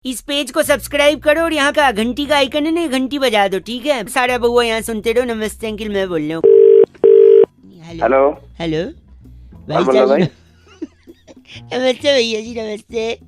इस पेज को सब्सक्राइब करो और यहाँ का घंटी का आइकन है ना, घंटी बजा दो, ठीक है? सारा बउआ यहाँ सुनते रहो। नमस्ते अंकिल, मैं बोल रहा हूँ। हेलो हेलो भाई साहब। नमस्ते भैया जी, नमस्ते।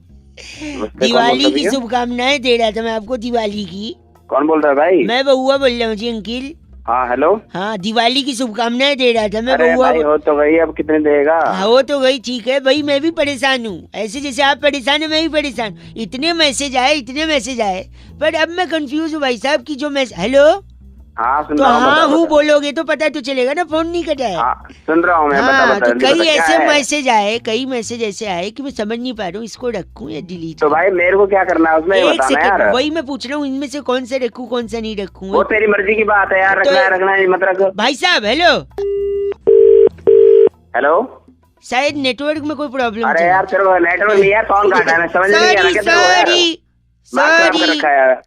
दिवाली की शुभकामनाएं दे रहा था मैं आपको, दिवाली की। कौन बोल रहा है भाई? मैं बउआ बोल रहा हूँ जी अंकिल। हाँ हेलो। हाँ, दिवाली की शुभकामनाएं दे रहा था मैं। अरे बउआ भाई हो तो गई, अब कितने देगा? हाँ हो तो गई, ठीक है भाई। मैं भी परेशान हूँ, ऐसे जैसे आप परेशान है मैं भी परेशान। इतने मैसेज आए, पर अब मैं कंफ्यूज हूँ भाई साहब की जो मैसेज। हेलो। हाँ सुन तो रहा हूँ। हाँ हूँ बोलोगे तो पता तो चलेगा ना, फोन नहीं कटा है। हाँ सुन रहा हूँ मैं। हाँ, बता तो कई ऐसे मैसेज कई मैसेज ऐसे आए कि मैं समझ नहीं पा रहा हूँ इसको रखूँ या डिलीट। तो भाई मेरे को क्या करना है उसमें, एक बताना सेकंड, यार। वही मैं पूछ रहा हूँ, इनमें से कौन सा रखूँ कौन सा नहीं रखूँ। वो तेरी मर्जी की बात है यार, रखना है मत रख। भाई साहब हेलो। हेलो, शायद नेटवर्क में कोई प्रॉब्लम। अरे यार तेरे को नेटवर्क नहीं है, फोन काटा है, समझ नहीं आ रहा। सॉरी।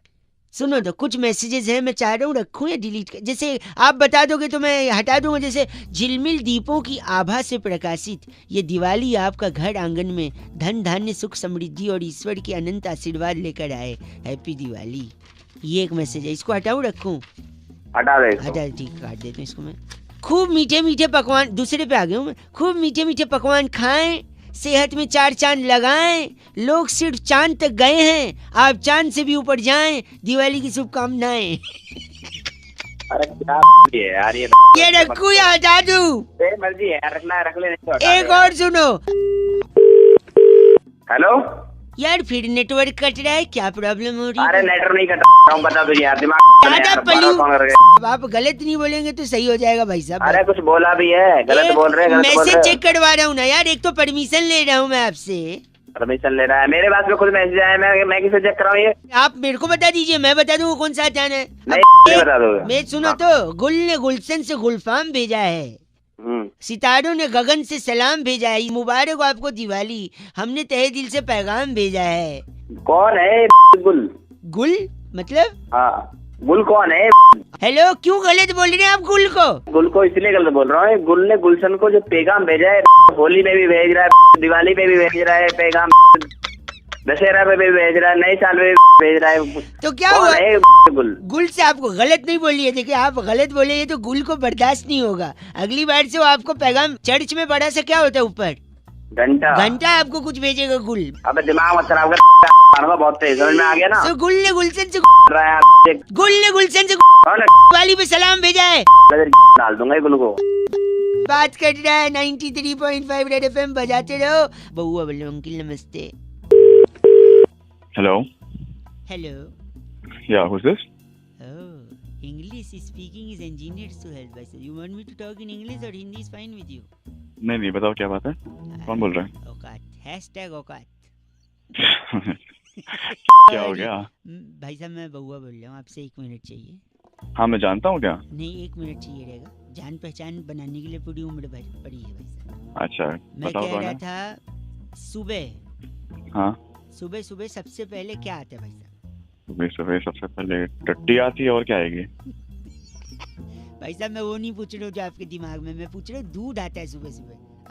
सुनो तो कुछ मैसेजेस हैं, मैं चाह रहा हूँ रखूं या डिलीट कर। जैसे आप बता दोगे तो मैं हटा दूंगा। जैसे झिलमिल दीपों की आभा से प्रकाशित ये दिवाली आपका घर आंगन में धन धान्य सुख समृद्धि और ईश्वर की अनंत आशीर्वाद लेकर आए। हैप्पी दिवाली। ये एक मैसेज है, इसको हटाऊं रखूं? हटा दे। हटा, ठीक, काट देता हूँ इसको मैं। खूब मीठे मीठे पकवान, दूसरे पे आ गया हूँ मैं। खूब मीठे मीठे पकवान खाएं, सेहत में 4 चांद लगाएं। लोग सिर्फ चांद तक गए हैं, आप चांद से भी ऊपर जाएं। दिवाली की शुभकामनाएं। अरे क्या यार ये रखूं या हटा दूं? तेरी मर्जी है, रखना है रख ले। एक और सुनो। हेलो यार फिर नेटवर्क कट रहा है, क्या प्रॉब्लम हो रही है? अरे नेटवर्क नहीं कट रहा हूँ, बता दो यार। दिमाग आप गलत नहीं बोलेंगे तो सही हो जाएगा भाई साहब। अरे कुछ बोला भी है, गलत बोल रहे हैं। मैसेज चेक करवा रहा हूँ ना यार, एक तो परमिशन ले रहा हूँ मैं आपसे। परमिशन ले रहा है? मेरे पास में खुद मैसेज आया, मैं किसे चेक कराऊँ ये? आप मेरे को बता दीजिए, मैं बता दूँ कौन सा अचानक है। नहीं बता दो। मैं सुनो तो, गुल ने गुलशन से गुलफाम भेजा है, सितारों ने गगन से सलाम भेजा है। मुबारक हो आपको दिवाली, हमने तहे दिल से पैगाम भेजा है। कौन है गुल? गुल मतलब? हाँ गुल कौन है? हेलो, क्यों गलत बोल रहे हैं आप गुल को? गुल को इसलिए गलत बोल रहा हूँ, गुल ने गुलशन को जो पैगाम भेजा है, होली में भी भेज रहा है, दिवाली पे भी भेज रहा है पैगाम, दशहरा पे भी भेज रहा है, नए साल में भी भेज रहा है। तो क्या हुआ? गुल गुल से आपको गलत नहीं बोलिए। देखिए आप गलत बोले तो गुल को बर्दाश्त नहीं होगा। अगली बार से वो आपको पैगाम, चर्च में बड़ा सा क्या होता है ऊपर, घंटा आपको कुछ भेजेगा गुल। अबे दिमाग मत खराब कर, बहुत तेज समझ में आ गया ना। तो गुल ने गुलशन से कौन दिवाली पे सलाम भेजा है। डाल दूंगा गुल को। बात कर रहा है 93.5 रेड एफएम, बजाते रहो। बउआ बोलो अंकिल नमस्ते। Hello. Hello. Yeah, who's this? Oh, English speaking is engineered to help us. You want me to talk in English or Hindi is fine with you? नहीं बताओ क्या बात है, कौन बोल रहा है? औकात, #औकात। क्या हो गया? भाई साहब मैं बउआ बोल रहा हूँ, आपसे 1 मिनट चाहिए। हाँ मैं जानता हूँ क्या। नहीं 1 मिनट चाहिए रहेगा, जान पहचान बनाने के लिए पूरी उम्र भर पड़ी है भाई साहब। अच्छा मैं बताओ कह रहा था सुबह। हाँ सुबह सबसे पहले क्या आता है भाई साहब? सुबह सबसे पहले टट्टी आती है, और क्या आएगी? भाई साहब मैं वो नहीं पूछ रहा हूँ जो आपके दिमाग में, मैं पूछ रहा हूँ दूध आता है सुबह।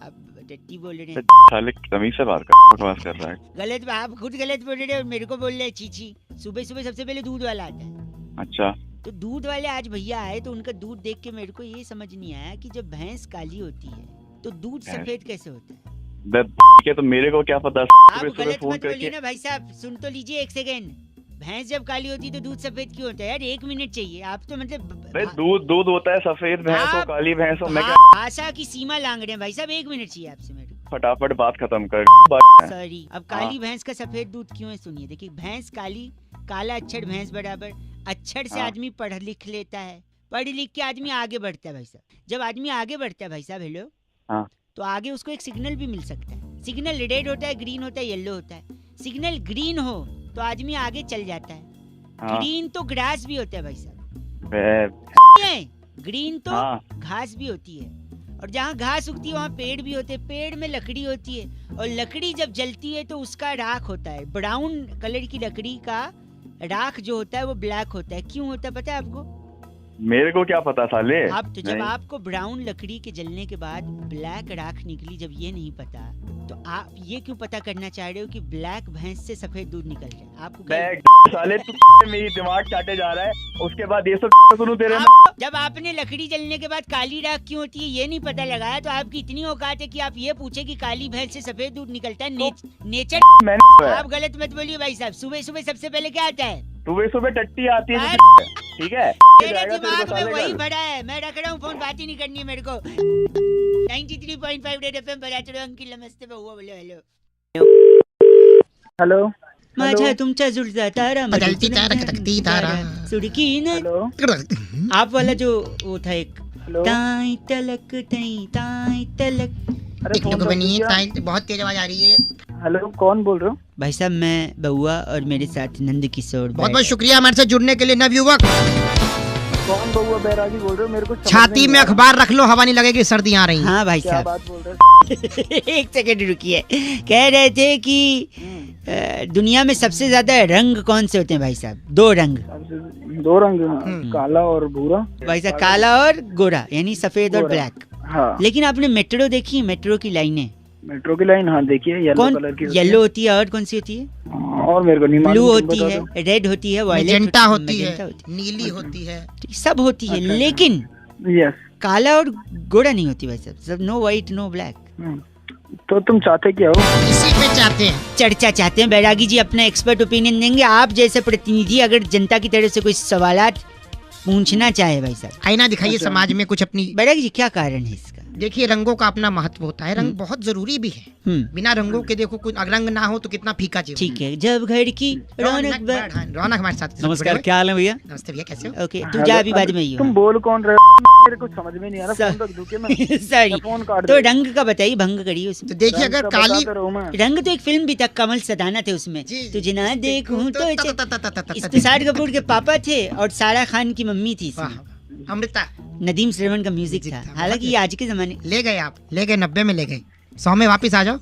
आप टट्टी बोल रहे हैं। साले तमीज से बात कर रहा है। गलत, आप खुद गलत बोल रहे हैं और मेरे को बोल रहे हैं चीची। सुबह सबसे पहले दूध वाला आता है। अच्छा तो दूध वाले आज भैया आए तो उनका दूध देख के मेरे को ये समझ नहीं आया कि जब भैंस काली होती है तो दूध सफेद कैसे होता है? क्या तो मेरे को क्या पता। आप गलत मत बोलिए ना भाई साहब, सुन तो लीजिए 1 सेकेंड। भैंस जब काली होती है तो दूध सफेद क्यों होता है यार? 1 मिनट चाहिए। आप तो मतलब दूध होता है सफेद भैंस हो काली भैंस हो, मैं क्या भाषा की सीमा लांग रहे हैं भाई साहब। 1 मिनट चाहिए आपसे मेरे को। फटाफट बात खत्म कर। सॉरी, अब काली भैंस का सफेद दूध क्यों है सुनिए। देखिए भैंस काली, काला अक्षर भैंस बराबर। अक्षर से आदमी पढ़ लिख लेता है, पढ़ लिख के आदमी आगे बढ़ता है भाई साहब। जब आदमी आगे बढ़ता है भाई साहब, हेलो, तो आगे उसको एक सिग्नल भी मिल सकता है। सिग्नल रेड होता है, ग्रीन होता है, येलो होता है। सिग्नल ग्रीन हो तो आदमी आगे चल जाता है। ग्रीन तो ग्रास भी होता है भाई साहब। ग्रीन तो घास भी होती है, और जहाँ घास उगती है वहाँ पेड़ भी होते हैं। पेड़ में लकड़ी होती है, और लकड़ी जब जलती है तो उसका राख होता है। ब्राउन कलर की लकड़ी का राख जो होता है वो ब्लैक होता है। क्यों होता है पता है आपको? मेरे को क्या पता साले। आप तो जब नहीं। आपको ब्राउन लकड़ी के जलने के बाद ब्लैक राख निकली, जब ये नहीं पता तो आप ये क्यों पता करना चाह रहे हो कि ब्लैक भैंस से सफेद दूध निकल जाए? आपको साले तू मेरी दिमाग चाटे जा रहा है, उसके बाद ये सब सुनूं तेरे में। जब आपने लकड़ी जलने के बाद काली राख क्यों होती है ये नहीं पता लगाया, तो आपकी इतनी औकात है कि आप ये पूछे कि काली भैंस से सफेद दूध निकलता है? नेचर आप गलत मत बोलिए भाई साहब। सुबह सुबह सबसे पहले क्या आता है? सुबह टट्टी आती है, ठीक है? मेरे दिमाग में वही भरा है। मैं रख रहा हूँ फोन, बात ही नहीं करनी है मेरे को। 93.5 रेड एफएम बजाते रहो। अंकिल नमस्ते, बहुआ बोलो हेलो। हेलो माझा तुमचा जुळता तारा बदलती तारा खटकती तारा सुड़की न। हेलो आप वाला जो वो था एक हेलो। ताई तलक ताई तलक। अरे टिकटॉक फोन बनी रख है, बहुत तेज आवाज आ रही है। दिया। हेलो कौन बोल रहे हो? भाई साहब मैं बहुआ और मेरे साथ नंद किशोर। बहुत बहुत शुक्रिया हमारे साथ जुड़ने के लिए नवयुवक। कौन बउआ बैरागी बोल रहे हो? मेरे को समझ छाती नहीं में आ रहा। अखबार रख लो, हवा नहीं लगेगी, सर्दी आ रही है। हाँ भाई क्या साहब बात बोल रहे हो? एक सेकंड रुकिए। कह रहे थे कि दुनिया में सबसे ज्यादा रंग कौन से होते हैं भाई साहब? दो रंग दो रंग, काला और भूरा। भाई साहब, काला और गोरा, यानी सफेद और गोरा। ब्लैक। हाँ लेकिन आपने मेट्रो देखी? मेट्रो की लाइनें मेट्रो की लाइन, हाँ देखिए येलो कौन? कलर की होती येलो होती है और कौन सी होती है? है। और मेरे को नहीं ब्लू मालूम, तुम होती बता है, दो। रेड होती है, वायलेट मैजेंटा होती मैजेंटा है, नीली होती है। सब होती है। अच्छा, लेकिन यस। काला और गोरा नहीं होती भाई साहब। सब नो व्हाइट नो ब्लैक। तो तुम चाहते क्या हो? इसी पे चाहते हैं। चर्चा चाहते हैं। बैरागी जी अपना एक्सपर्ट ओपिनियन देंगे। आप जैसे प्रतिनिधि अगर जनता की तरफ से कोई सवालात पूछना चाहे भाई साहब। आईना दिखाइए अच्छा। समाज में कुछ अपनी। बैरागी जी क्या कारण है इसका? देखिए रंगों का अपना महत्व होता है, रंग बहुत जरूरी भी है। बिना रंगों के देखो कुछ रंग ना हो तो कितना फीका जीवन। ठीक है। जब घर की रौनक रौनक हमारे साथ। नमस्कार, क्या हाल है भैया? नमस्ते भैया, कैसे हो? ओके तू जा, अभी बाद में ही तुम हो। बोल कौन रहे हो? मेरे को समझ में नहीं आ रहा। फोन रख दूं क्या मैं? सॉरी। फोन काट तो दो। रंग का बताइए, भंग करिए उसमें। तो देखिए रंग अगर का काली बताता रहूं मैं। रंग तो एक फिल्म भी था, कमल सदाना थे उसमें। जी। तुझे ना देखूं तो तो इस्तिसार कपूर के पापा थे और सारा खान की मम्मी थी इसमें। वाह, अमृता नदीम श्रवण का म्यूजिक था। हालांकि ये आज के जमाने ले गए, आप ले गए, 90 में ले गए, 100 में वापस आ जाओ।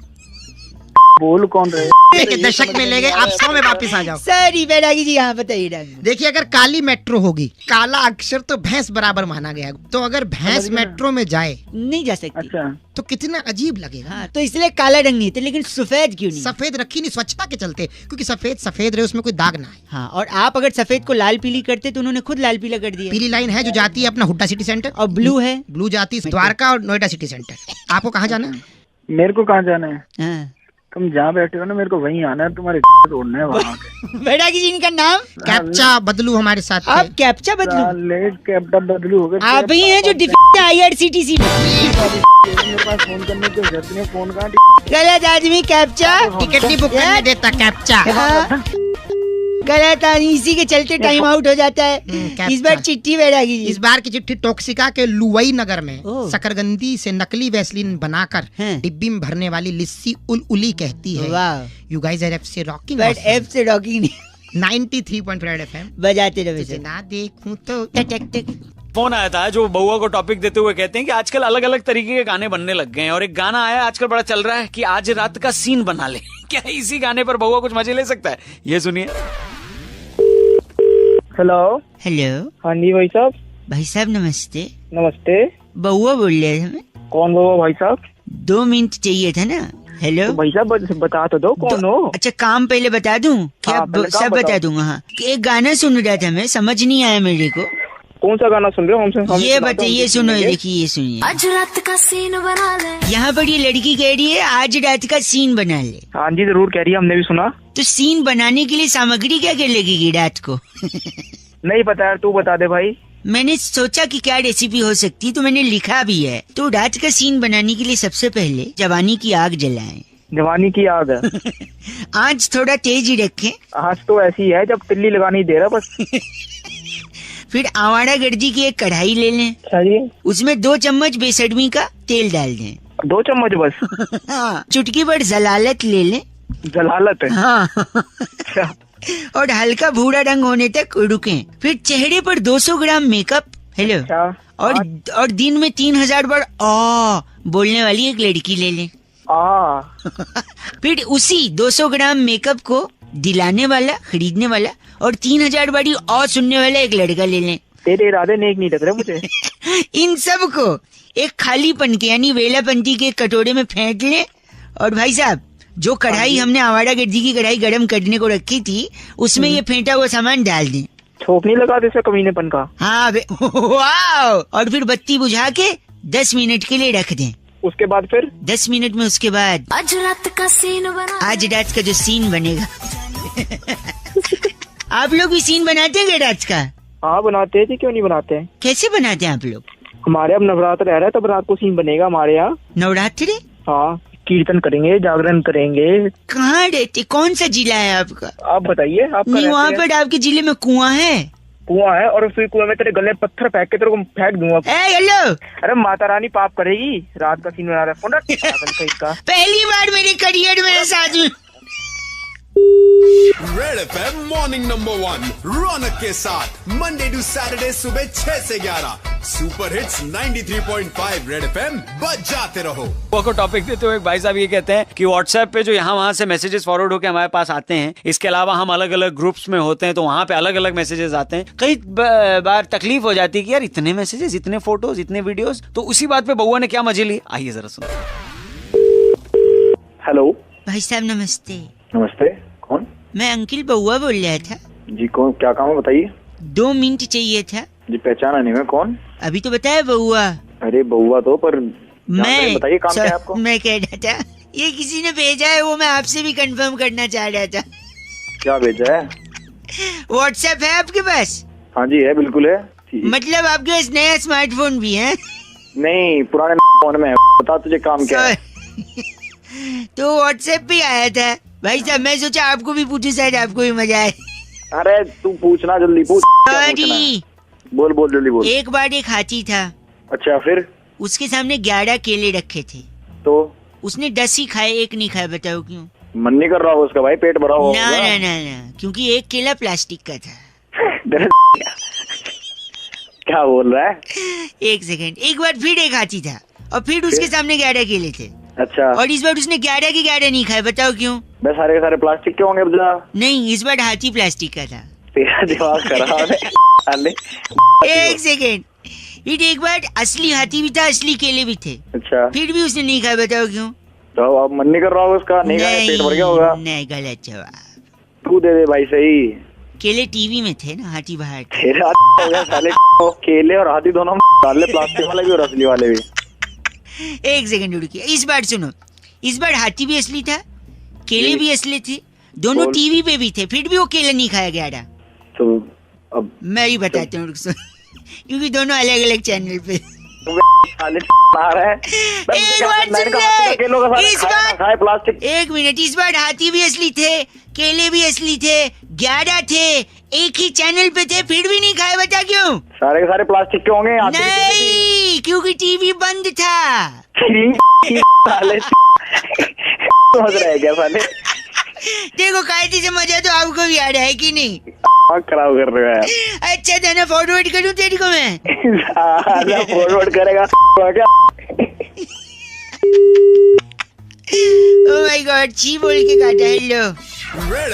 बोल कौन रहे? के दशक में ले गए, आप 100 में वापस आ जाओ। सॉरी बैरागी जी, यहाँ बताइए रंग। देखिए अगर काली मेट्रो होगी, काला अक्षर तो भैंस बराबर माना गया है, तो अगर भैंस मेट्रो में जाए नहीं जा सकती। अच्छा तो कितना अजीब लगेगा। हाँ, तो इसलिए काला रंग नहीं थे। लेकिन सफेद क्यों नहीं? सफेद रखी नहीं स्वच्छता के चलते, क्योंकि सफेद सफेद रहे, उसमें कोई दाग ना आए। हाँ, और आप अगर सफेद को लाल पीली करते तो उन्होंने खुद लाल पीला कर दिया। पीली लाइन है जो जाती है अपना हुड्डा सिटी सेंटर, और ब्लू है ब्लू जाती है द्वारका और नोएडा सिटी सेंटर। आपको कहाँ जाना है? मेरे को कहाँ जाना है? हाँ। तुम जहाँ बैठे हो ना मेरे को वहीं आना है। तुम्हारे तोड़ना है वहाँ पे। बैरागी जी इनका नाम? कैप्चा बदलू हमारे साथ थे। आप कैप्चा बदलू? साले कैप्टा बदलू हो गए। आप ही हैं जो डिफेक्ट IRCTC में। मेरे पास फोन करने की जरूरत नहीं है। फोन कहाँ? गलत आदमी कैप्चा। टिकट नहीं बुक करने देता कैप्चा। हाँ। गलत आदमी, इसी के चलते टाइम आउट हो जाता है। कैप्चा। इस बार चिट्ठी बैरागी जी। इस बार की चिट्ठी टॉक्सिका के लुवई नगर में ओह। शकरगंदी से नकली वैसलीन बनाकर हैं। डिब्बी में भरने वाली लिस्सी उली कहती है। वाह। यू गाइस आर एफ से रॉकिंग बट एफ से रॉकिंग नहीं, 93.5 FM। बजाते रहो तुझे सर। ना देखूं तो टक टक टक। फोन आया था जो बउआ को टॉपिक देते हुए कहते हैं कि आजकल अलग अलग तरीके के गाने बनने लग गए हैं, और एक गाना आया आजकल बड़ा चल रहा है कि आज रात का सीन बना ले। क्या इसी गाने पर बउआ कुछ मजे ले सकता है? ये सुनिए। हेलो। हेलो हाँ जी भाई साहब। भाई साहब नमस्ते। नमस्ते। बउआ बोल रहे थे हमें। कौन बोलो भाई साहब? 2 मिनट चाहिए था ना। हेलो तो भाई साहब बता तो दो कौन हो? अच्छा काम पहले बता दूं क्या? हाँ, पहले काम सब बता बताओ। दूंगा। हाँ, एक गाना सुन रहा था मैं, समझ नहीं आया मेरे को। कौन सा गाना सुन रहे हो? हमसे ये बताइए, सुनो, ये देखिए, ये सुनिए। आज रात का सीन बना ले। यहाँ पर ये लड़की कह रही है आज रात का सीन बना ले। हाँ जी जरूर कह रही है, हमने भी सुना। तो सीन बनाने के लिए सामग्री क्या क्या लगेगी रात को? नहीं पता यार, तू बता दे भाई। मैंने सोचा कि क्या रेसिपी हो सकती है, तो मैंने लिखा भी है। तो रात का सीन बनाने के लिए सबसे पहले जवानी की आग जलाएं। जवानी की आग है। आंच थोड़ा तेज ही रखें। आज तो ऐसी है जब तिल्ली लगानी दे रहा बस। फिर आवारा गर्जी की एक कढ़ाई ले लें, अच्छा जी। उसमें 2 चम्मच बेसड़मी का तेल डाल दें। 2 चम्मच बस? हाँ, चुटकी भर जलालत ले लें। जलालत है? हाँ। अच्छा। और हल्का भूरा रंग होने तक रुकें। फिर चेहरे पर 200 ग्राम मेकअप। हेलो। अच्छा। और दिन में 3000 बार आ बोलने वाली एक लड़की ले लें। फिर उसी 200 ग्राम मेकअप को दिलाने वाला, खरीदने वाला और 3000 बारी और सुनने वाला एक लड़का ले लें। तेरे इरादे नेक नहीं लग रहे मुझे। इन सब को एक खाली पन के यानी वेलापंती के कटोरे में फेंक ले। और भाई साहब जो कढ़ाई हमने आवारागर्दी की कढ़ाई गरम करने को रखी थी उसमें ये फेंटा हुआ सामान डाल दें। छोक नहीं लगा दे इसका कमीनेपन का। हाँ वाओ। और फिर बत्ती बुझा के 10 मिनट के लिए रख दें। उसके बाद फिर 10 मिनट में उसके बाद आज रात का सीन बना आज रात का जो सीन बनेगा आप लोग भी सीन बनाते हैं क्या रात का? हाँ बनाते हैं जी, क्यों नहीं बनाते हैं। कैसे बनाते हैं आप लोग? हमारे अब नवरात्र रह रहा है तब रात को सीन बनेगा हमारे यहाँ। नवरात्रि? हाँ कीर्तन करेंगे, जागरण करेंगे। कहाँ रहते, कौन सा जिला है आपका? आप बताइए आपका। नहीं वहाँ पर आपके जिले में कुआं है? कुआं है और उस कुआं में तेरे गले पत्थर फेंक के तेरे को फेंक दूंगा। हेलो। अरे माता रानी पाप करेगी। रात का सीन बना रहा है। पहली बार मेरे करियर में ऐसा आदमी। रेड एफएम मॉर्निंग नंबर 1 रौनक के साथ मंडे टू सैटरडे सुबह 6 से 11 सुपर हिट्स 93.5 रेड एफएम बजाते रहो। को टॉपिक देते हुए भाई साहब ये कहते हैं कि व्हाट्सएप पे जो यहाँ वहाँ से मैसेजेस फॉरवर्ड होकर हमारे पास आते हैं, इसके अलावा हम अलग अलग ग्रुप्स में होते हैं तो वहाँ पे अलग अलग मैसेजेस आते हैं। कई बार तकलीफ हो जाती है कि यार इतने मैसेजेस, इतने फोटोज, इतने वीडियोस। तो उसी बात पे बउआ ने क्या मजे ली, आइए जरा सुनो। हेलो भाई साहब नमस्ते। नमस्ते, कौन? मैं अंकिल बउआ बोल रहा था जी। कौन, क्या काम है बताइए। 2 मिनट चाहिए था जी। पहचाना नहीं मैं, कौन? अभी तो बताया बउआ। अरे बउआ तो पर मैं बताइए काम क्या है आपको। मैं कह रहा था ये किसी ने भेजा है, वो मैं आपसे भी कंफर्म करना चाह रहा था। क्या भेजा है? व्हाट्सएप है आपके पास? हाँ जी है, बिल्कुल है। मतलब आपके पास नया स्मार्टफोन भी है? नहीं, पुराने फोन में है। बता तुझे काम क्या है। तो व्हाट्सएप पे आया था भाई साहब, मैं सोचा आपको भी पूछूं, शायद आपको भी मजा आए। अरे तू पूछना, जल्दी पूछ। सॉरी। बोल बोल जल्दी बोल। एक बार एक हाथी था। अच्छा फिर? उसके सामने 11 केले रखे थे तो उसने 10 ही खाए, एक नहीं खाया। बताओ क्यों? मन नहीं कर रहा हो उसका भाई, पेट भरा हो। ना ना ना ना, क्योंकि एक केला प्लास्टिक का था। क्या बोल रहा है? एक सेकंड। एक बार फिर एक हाथी था और फिर उसके सामने 11 केले थे। अच्छा। और इस बार उसने 11 के 11 नहीं खाए। बताओ क्यों? बस सारे सारे प्लास्टिक के होंगे। बता। नहीं, इस बार हाथी प्लास्टिक का था। तेरा दिमाग खराब है। एक सेकेंड। फिर एक बार असली हाथी भी था, असली केले भी थे। अच्छा। फिर भी उसने नहीं खाया। बताओ क्यों? तो अब मन नहीं कर रहा होगा उसका, नहीं खाया, पेट भर गया होगा। नहीं, गलत जवाब। तू दे दे भाई सही। केले टीवी में थे ना, हाथी बाहर था। तेरा हो गया साले। केले और हाथी दोनों डाले, प्लास्टिक वाले भी और असली वाले भी। एक सेकंड रुकिए, इस बार सुनो। इस बार हाथी भी असली था, केले भी असली थे, दोनों टीवी पे भी थे, फिर भी वो केले नहीं खाया गया था। तो अब मैं ही बताता हूँ, क्योंकि दोनों अलग अलग चैनल पे। एक मिनट, इस बार हाथी भी असली थे, केले भी असली थे, 11 थे, एक ही चैनल पे थे, फिर भी नहीं खाए। बता क्यों? सारे के सारे प्लास्टिक के होंगे। नहीं, क्योंकि टीवी बंद था। समझ रहे क्या साले? देखो कायदे से मजा तो आपको भी आ रहा है कि नहीं? खराब कर रहे हो। अच्छा था ना, फॉरवर्ड करूँ तेरे को मैं? फॉरवर्ड करेगा क्या? ओह माय गॉड, छी बोल के काटा। हेलो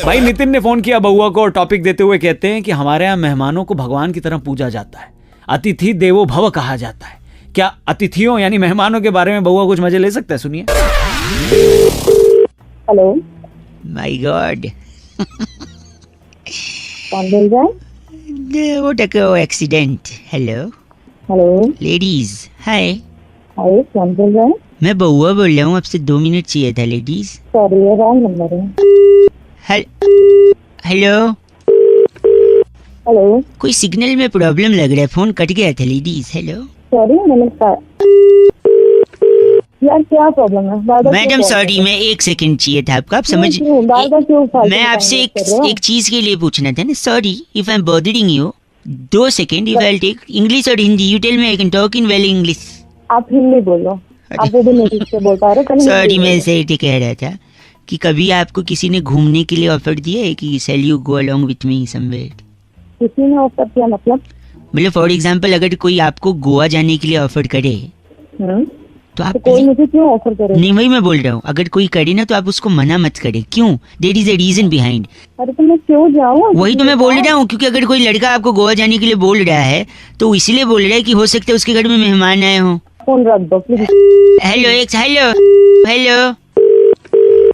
भाई, नितिन ने फोन किया बउआ को और टॉपिक देते हुए कहते हैं कि हमारे यहाँ मेहमानों को भगवान की तरह पूजा जाता है, अतिथि देवो भव कहा जाता है। क्या अतिथियों यानी मेहमानों के बारे में बउआ कुछ मजे ले सकता है? सुनिए। हेलो। माय गॉड, कौन बोल रहा है? वो टको एक्सीडेंट। हेलो हेलो लेडीज, हाय। हाय, कौन बोल रहा है? मैं बउआ बोल रहा हूँ, आपसे 2 मिनट चाहिए था लेडीज। सॉरी, ये रॉन्ग नंबर है। Hello hello. कोई सिग्नल में प्रॉब्लम लग रहा है, फोन कट गया था लेडीज। हेलो सॉरी, नमस्कार यार, क्या प्रॉब्लम है? मैडम सॉरी, मैं 1 सेकंड चाहिए था आपका। आप समझ, मैं आपसे एक चीज के लिए पूछना था ना। Sorry if I am bothering you. 2 second, if I take English और Hindi, you tell me, I can talk in well English. आप हिंदी बोलो, आप वो भी नहीं से बोल पा रहे। सॉरी, मैं ऐसे ही कह रहा था कि कभी आपको किसी ने घूमने के लिए ऑफर दिया है कि shall you go along with me somewhere? किसी ने ऑफर किया मतलब? फॉर एग्जांपल अगर कोई आपको गोवा जाने के लिए ऑफर करे तो आप कोई मुझे क्यों ऑफर करे? नहीं, वही मैं बोल रहा हूँ, अगर कोई करे ना तो आप उसको मना मत करें। क्यों? There is a reason behind. अरे तो मैं क्यों जाऊँ? वही तो मैं बोल रहा हूँ, क्योंकि अगर कोई लड़का आपको गोवा जाने के लिए बोल रहा है तो इसलिए बोल रहा है कि हो सकता है उसके घर में मेहमान आए हों। फोन रख दो प्लीज। हेलो,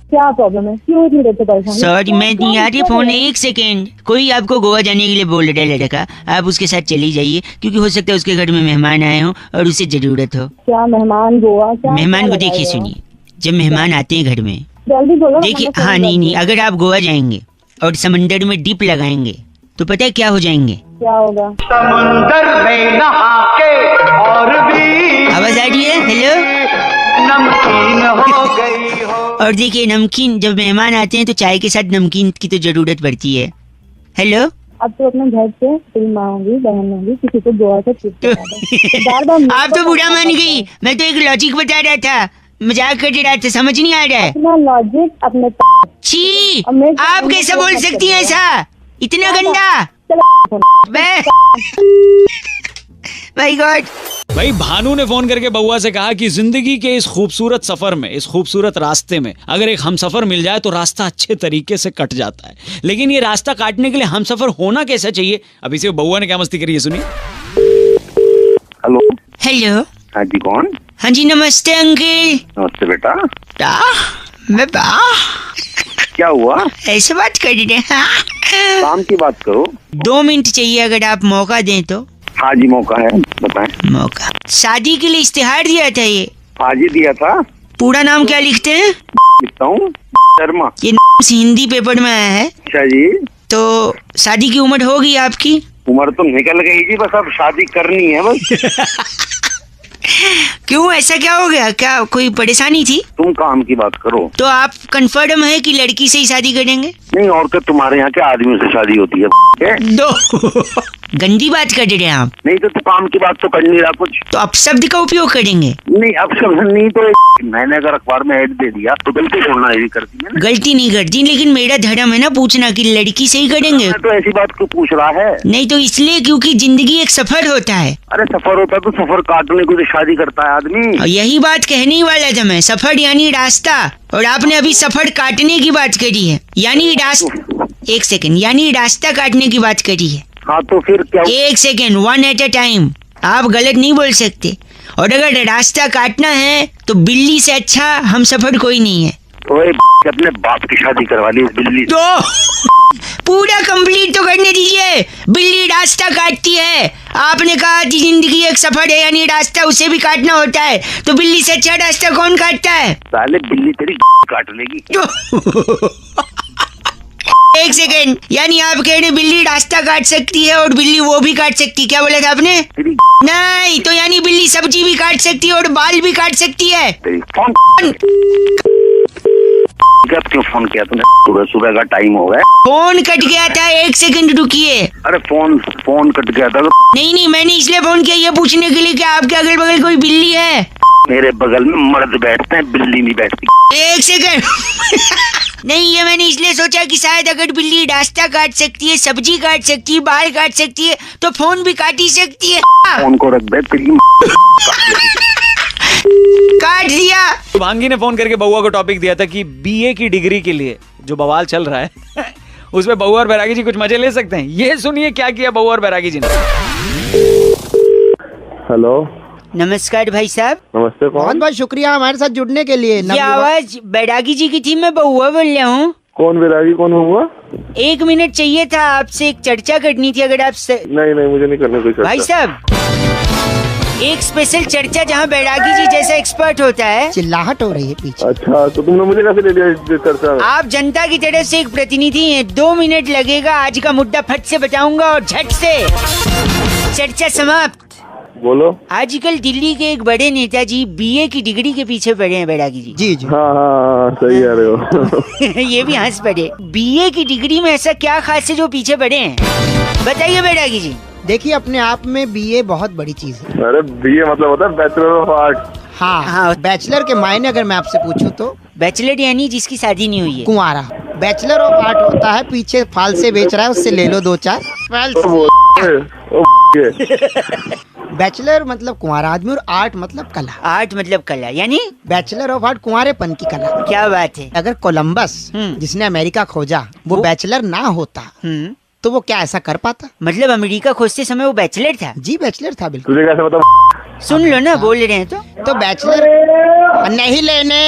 क्या प्रॉब्लम है? क्यों इतनी देर से परेशान? सॉरी, मैं नहीं आ रही फोन। एक सेकेंड, कोई आपको गोवा जाने के लिए बोल रहा है लड़का, आप उसके साथ चली जाइए, क्योंकि हो सकता है उसके घर में मेहमान आए हों और उसे जरूरत हो। क्या मेहमान गोवा? क्या मेहमान को देखिए, सुनिए, जब मेहमान आते हैं घर में, जल्दी बोलो। देखिए, हाँ नहीं, अगर आप गोवा जाएंगे और समंदर में डिप लगाएंगे तो पता है क्या हो जाएंगे? क्या होगा? समंदर में नहा के और भी आवाज आ रही है? हेलो, नमकीन हो गई हो। और देखिए, नमकीन, जब मेहमान आते हैं तो चाय के साथ नमकीन की तो जरूरत पड़ती है। हेलो, अब तो अपने घर से तेरी माँ होगी, बहन होगी, किसी को गोवा से ट्रिप करा दो। बार-बार आप तो बुरा मान गई। मैं तो एक लॉजिक बता रहा था, मजाक कर रहा था, समझ नहीं आ रहा है? अपना लॉजिक अपने छी, अब मैं आप कैसे बोल सकती हैं ऐसा? इतना गंदा? चलो माय गॉड। भाई भानु ने फोन करके बउआ से कहा कि जिंदगी के इस खूबसूरत सफर में, इस खूबसूरत रास्ते में अगर एक हमसफर मिल जाए तो रास्ता अच्छे तरीके से कट जाता है, लेकिन ये रास्ता काटने के लिए हमसफर होना कैसा चाहिए? अब इसे बउआ ने क्या मस्ती करी है, सुनिए। हेलो। हाँ जी, कौन? हाँ जी, नमस्ते अंकल। नमस्ते बेटा। मैं क्या हुआ? ऐसे बात कर रहे हैं? काम की बात करो। 2 मिनट चाहिए, अगर आप मौका दें तो। हाँ जी, मौका है, बताएं। मौका, शादी के लिए इस्तेहार दिया था ये। आज ही दिया था। पूरा नाम क्या लिखते हैं? लिखता हूँ शर्मा। ये हिंदी पेपर में आया है। अच्छा जी। तो शादी की उम्र होगी आपकी? उम्र तो निकल गई जी, बस अब शादी करनी है बस। क्यों, ऐसा क्या हो गया? क्या कोई परेशानी थी? तुम काम की बात करो। तो आप कंफर्म है कि लड़की से ही शादी करेंगे? नहीं, और क्या तुम्हारे यहाँ के आदमियों से शादी होती है? दो गंदी बात कर रहे हैं आप। नहीं तो काम की बात तो कर नहीं रहा कुछ। तो अपशब्द का उपयोग करेंगे? नहीं, अपशब्द नहीं तो मैंने अगर अखबार में ऐड दे दिया तो गलती होना ही करती है ना। गलती नहीं करती, लेकिन मेरा धर्म है ना पूछना कि लड़की से ही करेंगे। तो ऐसी बात क्यों पूछ रहा है? नहीं तो इसलिए क्योंकि जिंदगी एक सफर होता है। अरे सफर होता तो सफर काटने को तो शादी करता है आदमी। और यही बात कहने ही वाला था मैं, सफर यानी रास्ता, और आपने अभी सफर काटने की बात करी है, यानी रास्ता। एक सेकंड, यानी रास्ता काटने की बात करी है। हाँ तो फिर क्या? एक सेकंड, 1 एट अ टाइम, आप गलत नहीं बोल सकते। और अगर रास्ता काटना है तो बिल्ली से अच्छा हम सफर कोई नहीं है। ओए अपने बाप की शादी करवा ली बिल्ली तो पूरा कंप्लीट तो करने दीजिए। बिल्ली रास्ता काटती है, आपने कहा कि जिंदगी एक सफर है, यानी रास्ता उसे भी काटना होता है, तो बिल्ली से अच्छा रास्ता कौन काटता है? साले बिल्ली तेरी काट लेगी। एक सेकेंड, यानी आप कह रहे बिल्ली रास्ता काट सकती है और बिल्ली वो भी काट सकती है, क्या बोला था आपने? नहीं, तो यानी बिल्ली सब्जी भी काट सकती है और बाल भी काट सकती है। क्यों फोन किया तूने? सुबह का टाइम हो गया। फोन कट गया था, 1 सेकंड रुकिए। अरे फोन कट गया था। नहीं, मैंने इसलिए फोन किया ये पूछने के लिए कि आपके अगल बगल कोई बिल्ली है? मेरे बगल में मर्द बैठते हैं, बिल्ली नहीं बैठती। 1 सेकंड नहीं, ये मैंने इसलिए सोचा कि शायद अगर बिल्ली रास्ता काट सकती है, सब्जी काट सकती है, बाल काट सकती है, तो फोन भी काट ही सकती है। फोन को रख दे, तेरी काट दिया। भांगी ने फोन करके बउआ को टॉपिक दिया था कि बीए की डिग्री के लिए जो बवाल चल रहा है उसमें बउआ और बैरागी जी कुछ मजे ले सकते हैं। ये सुनिए क्या किया बउआ और बैरागी जी ने। हेलो, नमस्कार भाई साहब। नमस्ते, कौन? बहुत बहुत शुक्रिया हमारे साथ जुड़ने के लिए। ये आवाज बैरागी जी की थी, मैं बउआ बोल रहा हूँ। कौन बैरागी, कौन हुआ? 1 मिनट चाहिए था, आपसे एक चर्चा करनी थी, अगर आप नहीं, मुझे नहीं करने कोई चर्चा। भाई साहब, एक स्पेशल चर्चा जहाँ बैरागी जी जैसा एक्सपर्ट होता है। चिल्लाहट हो रही है पीछे। अच्छा, तो तुमने मुझे कैसे ले लिया चर्चा में? आप जनता की तरफ से एक प्रतिनिधि हैं, 2 मिनट लगेगा, आज का मुद्दा फट से बताऊंगा और झट से चर्चा समाप्त। बोलो। आजकल दिल्ली के एक बड़े नेताजी बीए की डिग्री के पीछे पड़े हैं बैरागी जी। जी। हाँ, सही कह रहे हो। ये भी हंस पड़े। बीए की डिग्री में ऐसा क्या खास है जो पीछे पड़े हैं, बताइए बैरागी जी। देखिए, अपने आप में बीए बहुत बड़ी चीज है। अरे बीए मतलब होता है बैचलर ऑफ आर्ट। हाँ, बैचलर के मायने अगर मैं आपसे पूछूं तो बैचलर यानी जिसकी शादी नहीं हुई है, कुंवारा। बैचलर ऑफ आर्ट होता है पीछे फाल से बेच रहा है, उससे ले लो 2-4। बैचलर मतलब कुंवारा आदमी और आर्ट मतलब कला। आर्ट मतलब कला, यानी बैचलर ऑफ आर्ट कुंवारेपन की कला। क्या बात है। अगर कोलंबस जिसने अमेरिका खोजा वो बैचलर ना होता तो वो क्या ऐसा कर पाता? मतलब अमेरिका खोजते समय वो बैचलर था? जी बैचलर था बिल्कुल। तुझे कैसे पता? सुन लो ना, बोल रहे हैं तो बैचलर नहीं लेने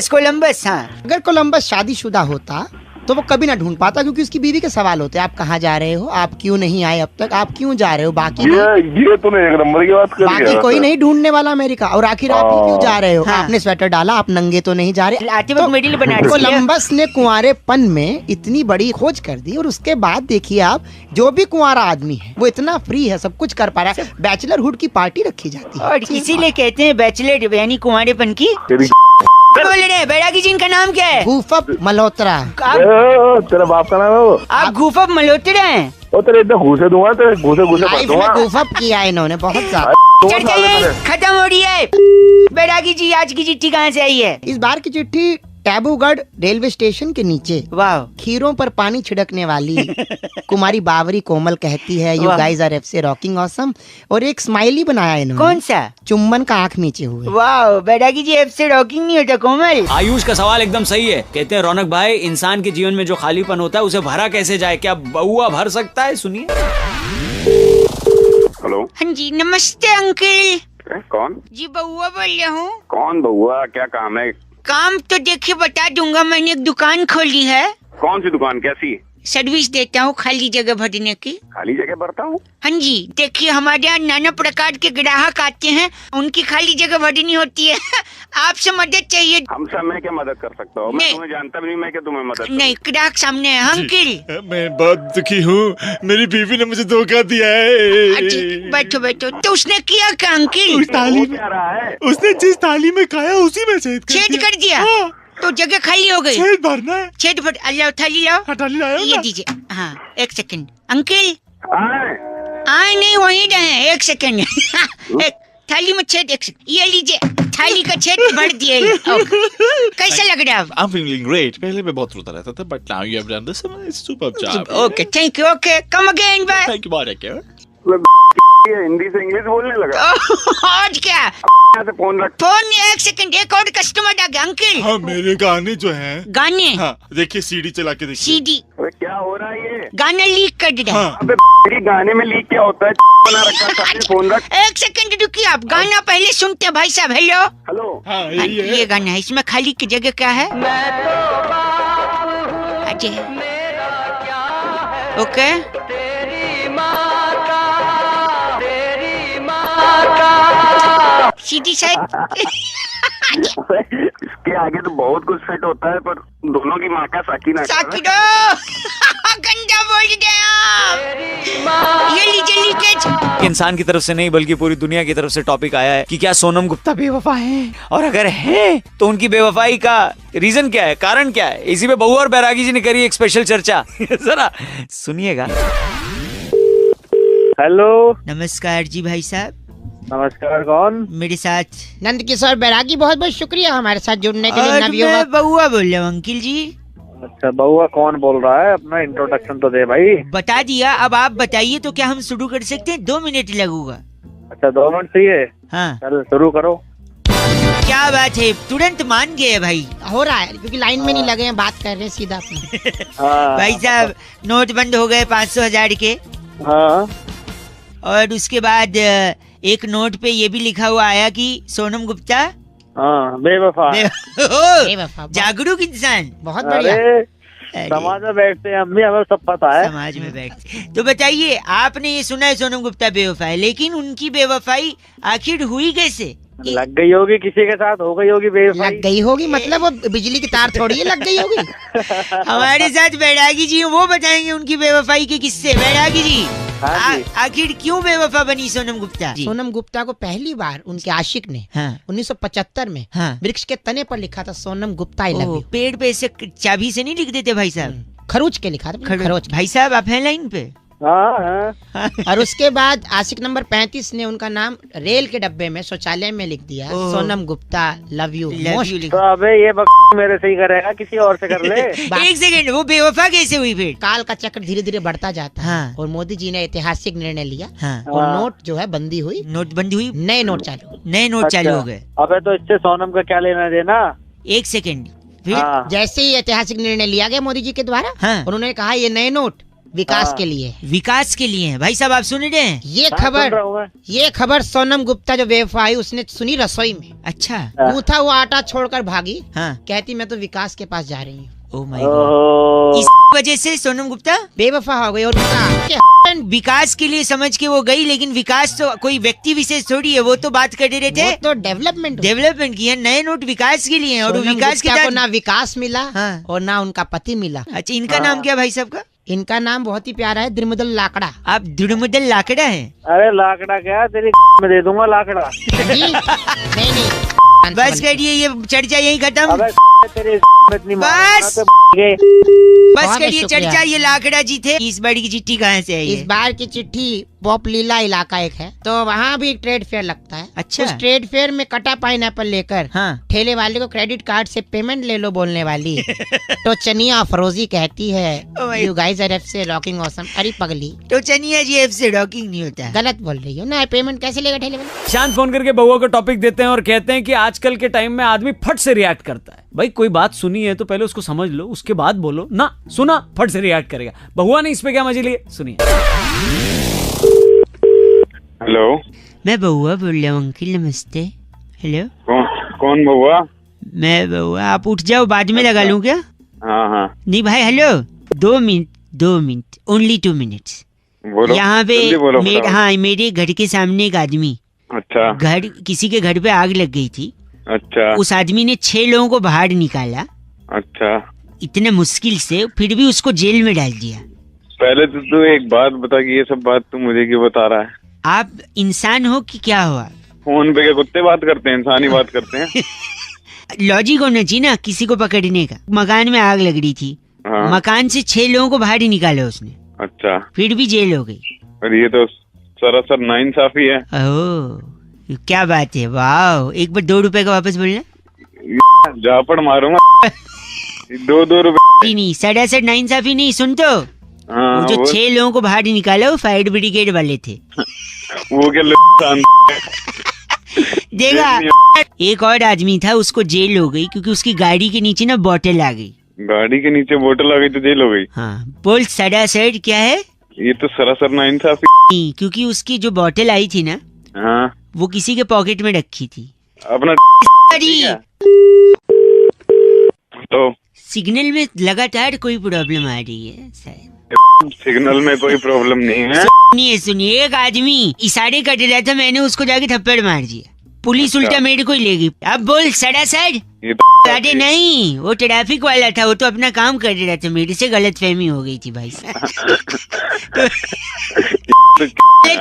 कोलंबस हाँ। अगर कोलंबस शादीशुदा होता तो वो कभी ना ढूंढ पाता, क्योंकि उसकी बीवी के सवाल होते हैं, आप कहाँ जा रहे हो, आप क्यों नहीं आए अब तक, आप क्यों जा रहे हो, बाकी ये तूने एक नंबर की बात कर बाकी कोई नहीं ढूंढने वाला अमेरिका, और आखिर आप ही क्यों जा रहे हो? हाँ। आपने स्वेटर डाला, आप नंगे तो नहीं जा रहे। तो कोलंबस ने कुंवारेपन में इतनी बड़ी खोज कर दी, और उसके बाद देखिए आप, जो भी कुंवारा आदमी है वो इतना फ्री है, सब कुछ कर पा रहा है। बैचलरहुड की पार्टी रखी जाती है, और इसीलिए कहते हैं बैचलर यानी कुंवारेपन की। बोल रहे हैं बैरागी जी, इनका नाम क्या है? गुफप मल्होत्रा। तेरा बाप का नाम है वो? आप गुफप मल्होत्रा हैं? ओ तेरे इतना घूसे दूंगा, तेरे घूसे गुफप किया है इन्होंने बहुत ज्यादा। चर्चा ये खत्म हो रही है। बैरागी जी, आज की चिट्ठी कहाँ से आई है? इस बार की चिट्ठी टैबूगढ़ रेलवे स्टेशन के नीचे वाह खीरों पर पानी छिड़कने वाली कुमारी बावरी कोमल कहती है, यू गाइज आर एफ से रॉकिंग ऑसम, और एक स्माइली बनाया इन्होंने। कौन सा? चुम्बन का आंख नीचे हुए। वाह बैरागी जी, एफ से रॉकिंग नहीं होता कोमल। आयुष का सवाल एकदम सही है। कहते हैं रौनक भाई, इंसान के जीवन में जो खालीपन होता है उसे भरा कैसे जाए, क्या बउआ भर सकता है? सुनिए। हेलो। हाँ जी नमस्ते अंकल। कौन जी बउआ बोल रहा हूँ। कौन बउआ, क्या काम है? काम तो देखिए बता दूंगा, मैंने एक दुकान खोली है। कौन सी दुकान, कैसी? सर्विस देता हूँ खाली जगह भरने की। खाली जगह भरता हूँ? हाँ जी, देखिए हमारे यहाँ नाना प्रकार के ग्राहक आते हैं, उनकी खाली जगह भरनी होती है। आपसे मदद चाहिए। हम सब मैं क्या मदद कर सकता हूँ? मैं तुम्हें जानता भी नहीं, मैं क्या तुम्हें मदद नहीं, ग्राहक सामने है अंकल। मैं बहुत दुखी हूँ, मेरी बीवी ने मुझे धोखा दिया है। बैठो बैठो। तो उसने किया क्या अंकल? उस थाली में उसने जिस थाली में खाया उसी में छेद कर दिया। तो जगह खाली हो गई। छेद भरना है। छेद भर। अल्लाह थाली लाओ। थाली लाओ। ये दीजिए। हाँ एक सेकंड अंकल। आए नहीं वहीं रहे, एक सेकंड। एक थाली में छेद, एक सेकंड ये लीजिए, थाली का छेद भर दिए। कैसा लग रहा है? I'm feeling great. पहले मैं बहुत रोता रहता था, but now you have done this. It's superb job. Okay, thank you. Okay, come again, bye. Thank you, बहुत है। हिंदी से इंग्लिश बोलने लगा। और क्या? फोन रख। फोन एक सेकंड, एक और कस्टमर आ गया अंकल। हाँ मेरे गाने जो हैं। गाने? हाँ देखिए, सीडी चला के देखिए। सीडी? क्या हो रहा है ये? गाना लीक कर दिया। हाँ। अबे गाने में लीक क्या होता है? बना रखा है, फोन रख। एक सेकंड रुकिए, आप गाना पहले सुनते हैं भाई साहब। Hello hello. हाँ यही है। ये गाना है, इसमें खाली की जगह क्या है? ओके। सीधी साइड। इसके आगे तो बहुत कुछ सेट होता है, पर दोनों की माँ का साकिना। साकिना गंदा बोल दिया। ये लीजिए लीकेज। इंसान की तरफ से नहीं बल्कि पूरी दुनिया की तरफ से टॉपिक आया है कि क्या सोनम गुप्ता बेवफा है, और अगर है तो उनकी बेवफाई का रीजन क्या है, कारण क्या है। इसी पे बहू और बैरागी जी ने करी एक स्पेशल चर्चा। जरा सुनिएगा। हेलो। नमस्कार जी भाई साहब। नमस्कार, कौन? मेरे साथ नंद किशोर बैरागी, बहुत बहुत शुक्रिया हमारे साथ जुड़ने के लिए। मैं बउआ बोल रहा हूँ अंकिल जी। अच्छा बउआ कौन बोल रहा है? अपना इंट्रोडक्शन तो दे भाई। बता दिया, अब आप बताइए तो क्या हम शुरू कर सकते हैं? 2 मिनट लगूंगा। अच्छा 2 मिनट चाहिए? हाँ चल शुरू करो। क्या बात है, तुरंत मान गए भाई। हो रहा है क्योंकि लाइन में नहीं लगे हैं, बात कर रहे हैं सीधा अपने। भाई साहब नोट बंद हो गए 500,000 के। हाँ। और उसके बाद एक नोट पे ये भी लिखा हुआ आया कि सोनम गुप्ता बेवफा। जागरूक इंसान। बहुत बढ़िया। समाज में बैठते हैं हम भी, हमें सब पता है। समाज में बैठते। तो बताइए, आपने ये सुना है सोनम गुप्ता बेवफा है, लेकिन उनकी बेवफाई आखिर हुई कैसे? लग गई होगी किसी के साथ, हो गई होगी बेवफाई। लग गई होगी मतलब वो बिजली की तार थोड़ी है, लग गई होगी। हमारे साथ बैरागी जी वो बताएंगे उनकी बेवफाई के किस्से। बैरागी जी, आखिर क्यों बेवफा बनी सोनम गुप्ता? सोनम गुप्ता को पहली बार उनके आशिक ने 1975 में वृक्ष के तने पर लिखा था Sonam Gupta I love you. पेड़ पे ऐसे चाबी से नहीं लिख देते भाई साहब? खरोच के लिखा था। खरोच। भाई साहब आप हैं लाइन पे? हाँ। और उसके बाद आशिक नंबर 35 ने उनका नाम रेल के डब्बे में शौचालय में लिख दिया, Sonam Gupta love you most. तो अबे ये मेरे से ही करेगा, किसी और से कर ले। एक सेकंड, वो बेवफा कैसे हुई फिर? काल का चक्र धीरे धीरे बढ़ता जाता है। हाँ। और मोदी जी ने ऐतिहासिक निर्णय लिया। हाँ। और नोट जो है बंदी हुई, नोटबंदी हुई, नए नोट चालू, नए नोट चालू हो गए। अबे तो इससे सोनम का क्या लेना देना? एक सेकंड, फिर हाँ। जैसे ही ऐतिहासिक निर्णय लिया गया मोदी जी के द्वारा, हाँ। उन्होंने कहा ये नए नोट विकास के लिए है। विकास के लिए है। भाई साहब आप सुन रहे हैं? ये खबर सोनम गुप्ता जो बेवफा आई उसने सुनी रसोई में। अच्छा। गूथा हुआ आटा छोड़कर भागी। हाँ। कहती मैं तो विकास के पास जा रही हूँ। ओह माय गॉड, इस वजह से सोनम गुप्ता बेवफा हो गई। और विकास के लिए समझ के वो गई, लेकिन विकास तो कोई व्यक्ति विशेष थोड़ी है, वो तो बात कर रहे थे, वो तो डेवलपमेंट की है। नए नोट विकास के लिए है और विकास के को ना विकास मिला। हाँ। और ना उनका पति मिला। अच्छा, इनका नाम क्या भाई साहब का? इनका नाम बहुत ही प्यारा है, द्रिमुदल लाकड़ा। आप द्रिमुदल लाकड़ा है? अरे लाकड़ा क्या, तेरी में दे दूंगा लाकड़ा। नहीं बस करिए, ये चर्चा यही खत्म। बस करिए चर्चा, ये लाकड़ा जी थे। इस बार की चिट्ठी कहाँ से है? इस बार की चिट्ठी पॉपलीला इलाका एक है, तो वहाँ भी एक ट्रेड फेयर लगता है। अच्छा। उस ट्रेड फेयर में कटा पाइनएप्पल लेकर ठेले वाले को क्रेडिट कार्ड से पेमेंट ले लो बोलने वाली तो चनिया अफरोजी कहती है यू गाइस आर एफ से रॉकिंग ऑसम। अरे पगली, तो चनिया जी एफ से रॉकिंग नहीं होता। गलत बोल रही हो ना, पेमेंट कैसे लेगा ठेले वाले? शांत फोन करके बउआ को टॉपिक देते हैं और कहते हैं कि आजकल के टाइम में आदमी फट से रिएक्ट करता है। भाई कोई बात सुनी है तो पहले उसको समझ लो, उसके बाद बोलो ना। सुना, फट से रिएक्ट करेगा। बउआ ने इस पे क्या मजे लिए, सुनिए। हेलो, मैं बउआ बोल रहा हूँ अंकिल, नमस्ते। हेलो, कौन बउआ? मैं बउआ, आप उठ जाओ, बाद में लगा लूँ क्या? हाँ। नहीं भाई, हेलो, 2 मिनट, ओनली 2 मिनट्स। यहाँ पे मेरे घर के सामने एक आदमी, अच्छा, किसी के घर पे आग लग गई थी। अच्छा। उस आदमी ने 6 लोगों को बाहर निकाला। अच्छा। इतने मुश्किल से, फिर भी उसको जेल में डाल दिया। पहले तो तू एक बात बता कि ये सब बात तू मुझे क्यों बता रहा है? आप इंसान हो कि क्या हुआ? फोन पे क्या कुत्ते बात करते हैं, इंसान ही बात करते हैं। लॉजिक होना चाहिए ना किसी को पकड़ने का। मकान में आग लग रही थी। हाँ। मकान से 6 लोगों को बाहर ही निकाला उसने। अच्छा। फिर भी जेल हो गई। और ये तो सरासर नाइंसाफी है। ओह, क्या बात है, वाह। एक बार 2 रुपए का वापस बोलना। जापड़ मारूंगा। 2 रुपए नहीं, सरासर नाइंसाफी नहीं, सुन तो। हाँ, वो जो 6 लोगों को बाहर निकाला वो फायर ब्रिगेड वाले थे। वो क्या देखा, एक और आदमी था, उसको जेल हो गई क्योंकि उसकी गाड़ी के नीचे ना बोतल आ गई। गाड़ी के नीचे बोतल आ गई तो जेल हो गई? हाँ। बोल सरासर क्या है? ये तो सरासर नाइंसाफी। क्योंकि उसकी जो बोतल आई थी ना, हाँ, वो किसी के पॉकेट में रखी थी। अपना तो सिग्नल में लगातार कोई प्रॉब्लम आ रही है शायद। सिग्नल में कोई प्रॉब्लम नहीं है। सुनिए, एक आदमी इशारे कर रहा था, मैंने उसको जाके थप्पड़ मार दिया। पुलिस उल्टा मेरे को ही लेगी। अब बोल सरासर। अरे नहीं, वो ट्रैफिक वाला था, वो तो अपना काम कर रहा था, मेरे से गलतफहमी हो गई थी भाई।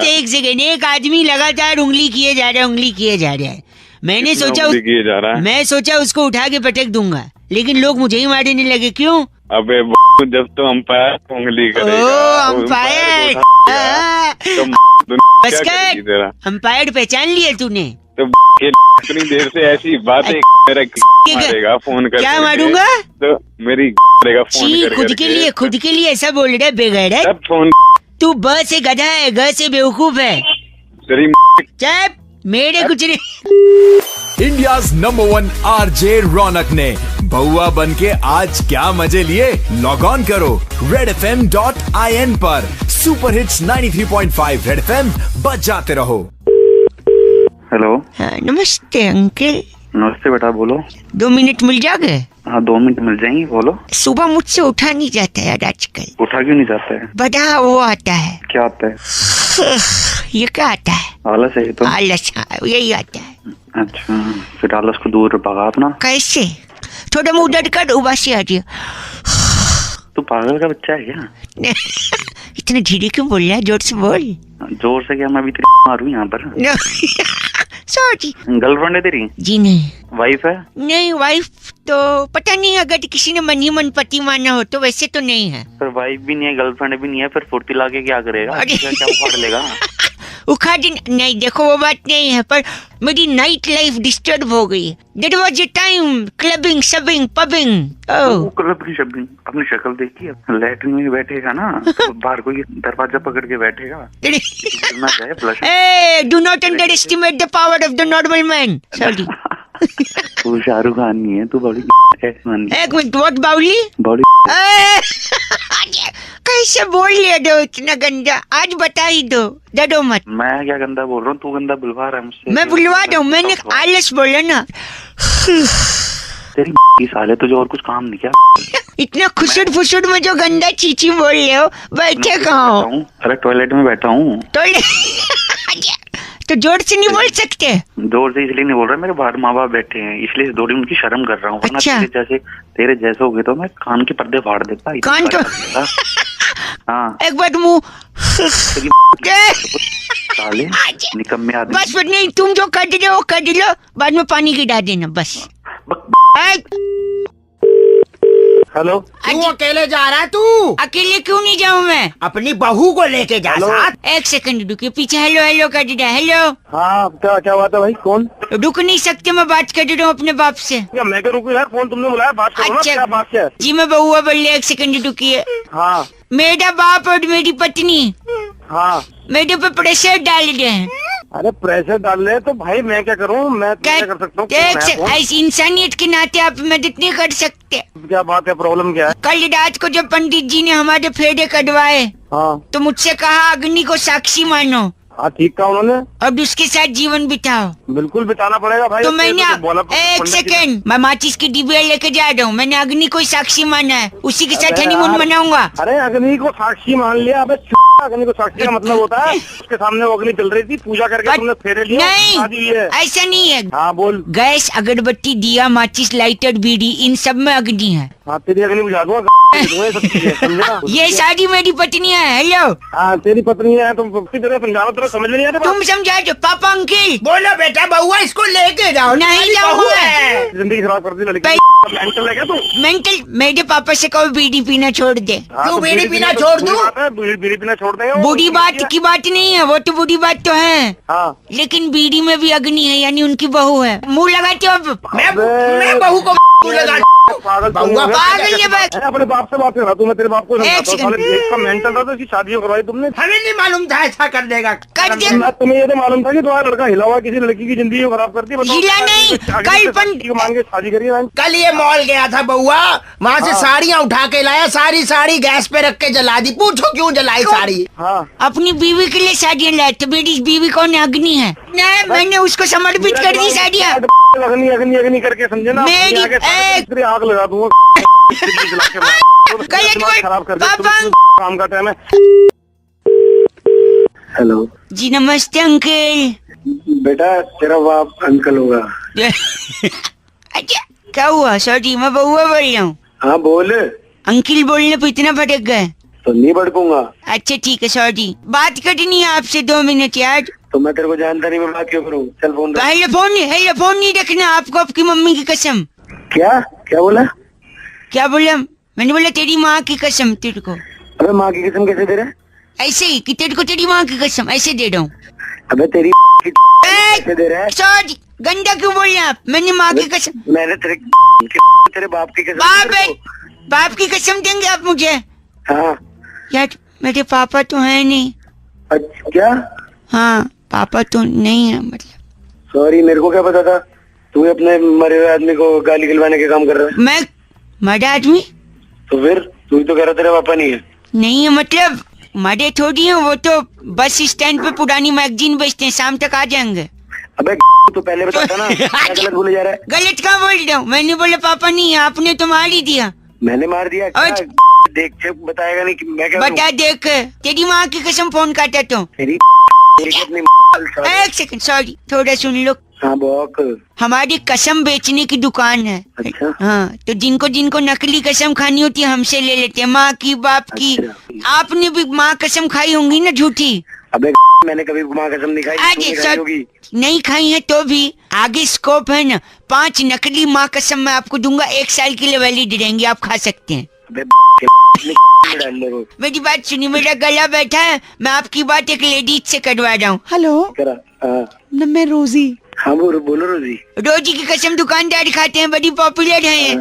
एक सेकेंड, एक आदमी लगातार उंगली किए जा रहा है। मैंने सोचा उसको उठा के पटक दूंगा, लेकिन लोग मुझे ही मारने लगे। क्यों? अबे जब तो अंपायर उंगली करेगा। अंपायर, अंपायर पहचान लिया तूने? तो इतनी देर से ऐसी बातें मारेगा फोन करके। क्या मारूंगा? तो मेरी फोन खुद के लिए ऐसा बोल रहा है बेगैरत। फोन तू ब से गधा है, ग से बेवकूफ है। चुप, मेरे कुछ नहीं। इंडियाज नंबर 1 आरजे रौनक ने बउआ बन के आज क्या मजे लिए? लॉग ऑन करो redfm.in पर। सुपर हिट्स 93.5 रेड एफएम, बजाते रहो। हेलो। हाँ, नमस्ते अंकल। नमस्ते बेटा, बोलो। 2 मिनट मिल जाओगे? हाँ, 2 मिनट मिल जाएंगे, बोलो। सुबह मुझसे उठा नहीं जाता यार आजकल। उठा क्यों नहीं जाता है? बड़ा वो आता है। क्या आता है? ये क्या आता है? आलस है तो। आलस, यही आता है। अच्छा, फिर आलस को दूर भगा अपना। कैसे? थोड़ा मुंह दर्द कर, उबासी आ रही है। तू पागल का बच्चा है क्या? इतना धीरे क्यों बोल रहा है? जोर से बोल। जोर से क्या, मैं अभी तेरी मारूं यहाँ पर। सॉरी। गर्लफ्रेंड है तेरी? जी नहीं। वाइफ है? नहीं, वाइफ तो पता नहीं, अगर किसी ने मन ही मन पति माना हो तो वैसे तो नहीं है। पर वाइफ भी नहीं है, गर्लफ्रेंड भी नहीं है, फिर फुर्ती लाके क्या करेगा? क्या उखाड़ लेगा? उखाड़ नहीं, देखो वो बात नहीं है, पर मेरी नाइट लाइफ डिस्टर्ब हो गई। That was a time clubbing, शबिंग, पबिंग। क्लबिंग शबिंग अपनी शक्ल देखी है, लैट्रिन में बैठेगा ना, बाहर कोई दरवाजा पकड़ के बैठेगा। Do not underestimate the power of the normal man. Sorry. तू शाहरुख खान नहीं है, तू बड़ी एक मिनट, व्हाट बाउली? बड़ी कैसे बोल लिया दो इतना गंदा? आज बता ही दो, डरो मत। मैं क्या गंदा बोल रहा हूँ, तू गंदा बुलवा रहा है मुझसे। मैं बुलवा दूँ? मैंने आलस बोला ना। तेरी साले तुझे और कुछ काम नहीं क्या? इतना खुशुर फुसुर में जो गंदा चीची बोल रहे हो, बैठे कहाँ हो? अरे टॉयलेट में बैठा हूँ। तो जोर से नहीं बोल सकते? जोर से इसलिए नहीं बोल रहा, मेरे बाहर माँ बाप बैठे हैं इसलिए थोड़ी उनकी शर्म कर रहा हूँ। अच्छा। तेरे जैसे हो गए तो मैं कान के पर्दे फाड़ देता। कान को? हाँ। एक बार मुँह साले निकम्मे आदमी। बस नहीं, तुम जो कर रहे हो कर लो, बाद में पानी गिरा देना बस। हेलो, तू अकेले जा रहा है? तू अकेले क्यों नहीं जाऊँ मैं? अपनी बहू को लेके जा साथ। एक सेकंड रुकिए, पीछे हेलो हेलो कर दिया। हेलो। हाँ, क्या हुआ था भाई? कौन? रुक नहीं सकते, मैं बात कर रहा हूँ अपने बाप से। क्या मैं क्या रुकूं यार? फोन तुमने बुलाया, बात करो ना। क्या बात है? जी मैं बहुआ बोल रही, एक सेकंड रुकिए। हाँ। मेरा बाप और मेरी पत्नी हाँ मेरे पे प्रेशर डाल रहे हैं। अरे प्रेशर डाल रहे तो भाई मैं क्या करूँ? मैं क्या कर सकता हूँ? ऐसी इंसानियत के नाते आप मदद नहीं कर सकते? क्या बात है? प्रॉब्लम क्या है? कल रात को जब पंडित जी ने हमारे फेरे कटवाए, हाँ, तो मुझसे कहा अग्नि को साक्षी मानो। हाँ ठीक कहा उन्होंने। अब उसके साथ जीवन बिताओ। बिल्कुल बिताना पड़ेगा भाई। तो मैंने एक सेकंड, मैं माचिस की डिबिया लेके जा रहा हूँ। मैंने अग्नि को साक्षी माना है, उसी के साथ हनीमून मनाऊंगा। अरे अग्नि को साक्षी मान लिया? अबे अग्नि को साक्षी का मतलब होता है उसके सामने वो अग्नि चल रही थी, पूजा करके तुमने फेरे लिया। नहीं, ऐसा नहीं है। हाँ बोल। गैस, अगरबत्ती, दिया, माचिस, लाइटर, बीड़ी, इन सब में अग्नि है। हाँ तेरी अग्नि बुझा दूंगा। ये सारी मेरी पत्नी है। हेलो। हाँ तेरी पत्नी है, तुम समझाओ, तेरा समझ में नहीं आता। तुम समझा दो पापा। अंकिल बोलो बेटा, बउआ इसको लेके जाओ। नहीं जाऊंगा। जिंदगी खराब कर दी लड़की। मेंटल है क्या तू? मेंटल? मेरे पापा से कहो बीड़ी पीना छोड़ दे। तू बीड़ी पीना छोड़ दूं? बीड़ी पीना छोड़ देगा? बुरी बात की बात नहीं है, वो तो बुरी बात तो है। हाँ। लेकिन बीड़ी में भी अग्नि है, यानी उनकी बहू है। मुंह लगाते हो? अब मैं बहू को लगा। पागल है। अपने बाप से बात कर रहा तू? मैं तेरे बाप को मेंटल था तो इसकी शादी करवाई तुमने? हमें नहीं मालूम था ऐसा कर देगा। तुम्हें ये तो मालूम था कि तुम्हारा लड़का हिला हुआ किसी लड़की की जिंदगी को खराब करती है। हिला नहीं, कल मांग के शादी करी। कल ये मॉल गया था बउआ, वहाँ से साड़ियाँ उठा के लाया, सारी साड़ी गैस पे रख के जला दी। पूछो क्यों जलाई साड़ी? हाँ। अपनी बीवी के लिए साड़ियाँ लाए थे। मेरी बीवी कौन है? अग्नि है। मैंने उसको समर्पित कर दी साड़ियाँ। अग्नि अग्नि अग्नि करके समझे ना? मेरी आग लगा दूंगा। खराब कर काम का टाइम है। हेलो जी, नमस्ते अंकल। बेटा तेरा बाप अंकल होगा। अच्छा क्या हुआ? सॉरी, मैं बउआ बोल रहा हूँ। हाँ बोल। अंकल बोलने पे इतना भटक गए? तो नहीं भड़कूंगा। अच्छा ठीक है, सॉरी। बात करनी है आपसे 2 मिनट यार। तो मैं तेरे को जानता नहीं, मैं बात क्यों करूँ? चल फोन। फोन नहीं रखना, आपको आपकी मम्मी की कसम। क्या क्या बोला? क्या बोला? मैंने बोला तेरी माँ की कसम तेरे को। अबे माँ की कसम कैसे दे रहा है? ऐसे ही कि तेरे को तेरी माँ की कसम ऐसे दे रहा हूँ। अबे तेरी कैसे दे रहा है? सॉरी, गंदा क्यों बोल रहे आप? मैंने माँ की कसम। मैंने तेरे बाप की कसम। बाप की कसम देंगे आप मुझे? हाँ यार मेरे पापा तो है नहीं। अच्छा क्या? हाँ पापा तो नहीं है। मतलब सॉरी, मेरे को क्या पता था तू अपने मरे हुए आदमी को गाली गलवाने के काम कर रहा है। मैं मरा आदमी? तो फिर तू तो कह रहा तेरा पापा नहीं है। नहीं है मतलब मरे थोड़ी है, वो तो बस स्टैंड पे पुरानी मैगजीन बेचते हैं, शाम तक आ जाएंगे। अबे तो पहले बताता ना। गलत बोले जा रहा है। गलत कहाँ बोल रहा हूँ? मैंने बोला पापा नहीं है, आपने तो मार ही दिया। मैंने मार दिया? देख बताएगा नहीं कि मैं क्या बता। देख तेरी माँ की कसम, फोन काटा तो तेरी। एक सेकंड, सॉरी, थोड़ा सुन लो। हाँ बोक। हमारी कसम बेचने की दुकान है। अच्छा। हाँ तो जिनको जिनको नकली कसम खानी होती है हमसे ले लेते हैं, माँ की बाप की। अच्छा। आपने भी माँ कसम खाई होंगी ना झूठी? अबे मैंने कभी माँ कसम नहीं खाई, आगे तूने खाई होगी। नहीं खाई है तो भी आगे स्कोप है ना। 5 नकली माँ कसम मैं आपको दूंगा, 1 साल के लिए वैलिड रहेंगी, आप खा सकते हैं। मेरी बात सुनिए, मेरा गला बैठा है, मैं आपकी बात एक लेडीज से करवा रहा हूँ। हेलो, मैं रोजी। हाँ बोलो रोजी। रोजी की कसम दुकानदार खाते हैं, बड़ी पॉपुलर है।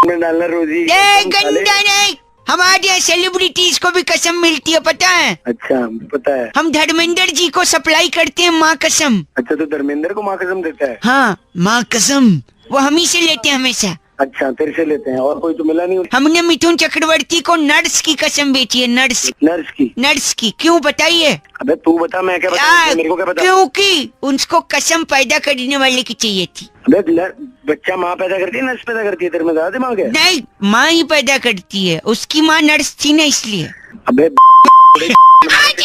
में डालना रोजी। गंदा नहीं, हमारे यहाँ सेलिब्रिटीज को भी कसम मिलती है, पता है? अच्छा पता है। हम धर्मेंद्र जी को सप्लाई करते हैं माँ कसम। अच्छा तो धर्मेंद्र को माँ कसम देता है? हाँ माँ कसम वो हम ही से लेते हैं हमेशा। अच्छा तेरे से लेते हैं, और कोई तो मिला नहीं? हमने मिथुन चक्रवर्ती को नर्स की कसम बेची है, नर्स की। क्यों बताइए? अबे तू बता, मैं क्या बता, मेरे को क्या पता? क्योंकि उनको कसम पैदा करने वाले की चाहिए थी। अबे बच्चा माँ पैदा करती है, नर्स पैदा करती है? तेरे में ज्यादा दिमाग है? नहीं, माँ ही पैदा करती है, उसकी माँ नर्स थी ना इसलिए। अबे